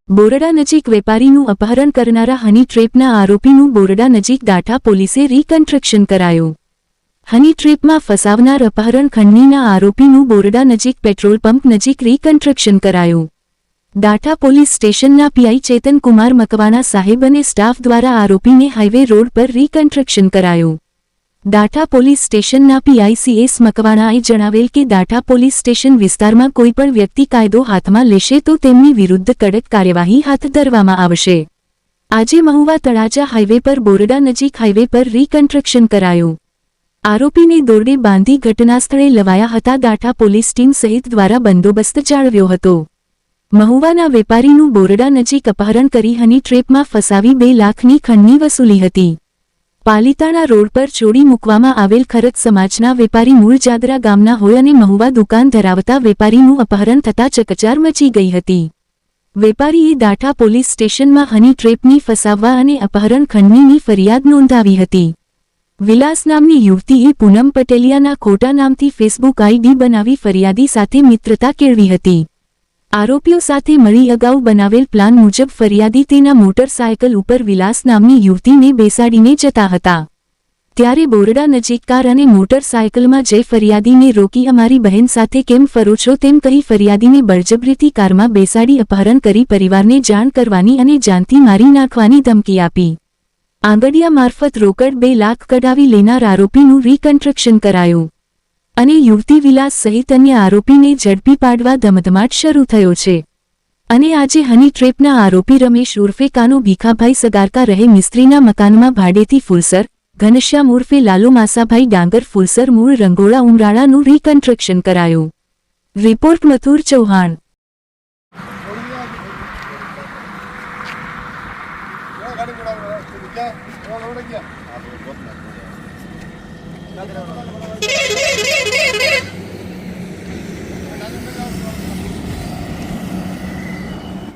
બોરડા નજીક વેપારીનું અપહરણ કરનારા હની ટ્રેપના આરોપીનું બોરડા નજીક દાઠા પોલીસે રીકન્સ્ટ્રક્શન કરાયું। હની ટ્રેપમાં ફસાવનાર અપહરણ ખંડણીના આરોપીનું બોરડા નજીક પેટ્રોલ પંપ નજીક રીકન્સ્ટ્રક્શન કરાયું। દાઠા પોલીસ સ્ટેશનના પીઆઈ ચેતન કુમાર મકવાણા સાહેબ અને સ્ટાફ દ્વારા આરોપીને હાઈવે રોડ પર રીકન્સ્ટ્રક્શન કરાયું। દાઠા પોલીસ સ્ટેશનના પીઆઈ સીએસ મકવાણાએ જણાવેલ કે દાઠા પોલીસ સ્ટેશન વિસ્તારમાં કોઈપણ વ્યક્તિ કાયદો હાથમાં લેશે તો તેમની વિરુદ્ધ કડક કાર્યવાહી હાથ ધરવામાં આવશે। આજે મહુવા તળાજા હાઈવે પર બોરડા નજીક હાઈવે પર રીકન્સ્ટ્રક્શન કરાયું। આરોપીને દોરડે બાંધી ઘટનાસ્થળે લવાયા હતા। દાઠા પોલીસ ટીમ સહિત દ્વારા બંદોબસ્ત જાળવ્યો હતો। મહુવાના વેપારીનું બોરડા નજીક અપહરણ કરી હની ટ્રેપમાં ફસાવી 2 લાખની ખંડણી વસૂલી હતી। પાલીતાણા રોડ પર છોડી મૂકવામાં આવેલ ખરત સમાજના વેપારી મૂળ જાદરા ગામના હોય અને મહુવા દુકાન ધરાવતા વેપારીનું અપહરણ થતાં ચકચાર મચી ગઈ હતી। વેપારીએ દાઠા પોલીસ સ્ટેશનમાં હની ટ્રેપની ફસાવવા અને અપહરણ ખંડણીની ફરિયાદ નોંધાવી હતી। વિલાસ નામની યુવતીએ પૂનમ પટેલિયાના ખોટા નામથી ફેસબુક આઈડી બનાવી ફરિયાદી સાથે મિત્રતા કેળવી હતી। આરોપીઓ સાથે મળી અગાઉ બનાવેલ પ્લાન મુજબ ફરિયાદી તેના મોટરસાયકલ ઉપર વિલાસ નામની યુવતીને બેસાડીને જતા હતા। ત્યારે બોરડા નજીક કાર અને મોટરસાયકલમાં જઈ ફરિયાદીને રોકી અમારી બહેન સાથે કેમ ફરો છો તેમ કહી ફરિયાદીને બળજબરીથી કારમાં બેસાડી અપહરણ કરી પરિવારને જાણ કરવાની અને જાનથી મારી નાખવાની ધમકી આપી। આંગડિયા મારફત રોકડ 2 લાખ કઢાવી લેનાર આરોપીનું રીકન્સ્ટ્રક્શન કરાયું અને યુવતી વિલાસ સહિત અન્ય આરોપીને ઝડપી પાડવા ધમધમાટ શરૂ થયો છે। અને આજે હની ટ્રેપના આરોપી રમેશ ઉર્ફે કાનો ભીખાભાઈ સગારકા રહે મિસ્ત્રીના મકાનમાં ભાડેથી ફુલસર, ઘનશ્યામ ઉર્ફે લાલો માસાભાઈ ડાંગર ફુલસર મૂળ રંગોળા ઉમરાળાનું રીકન્સ્ટ્રક્શન કરાયું। રિપોર્ટ મથુર ચૌહાણ। Gracias.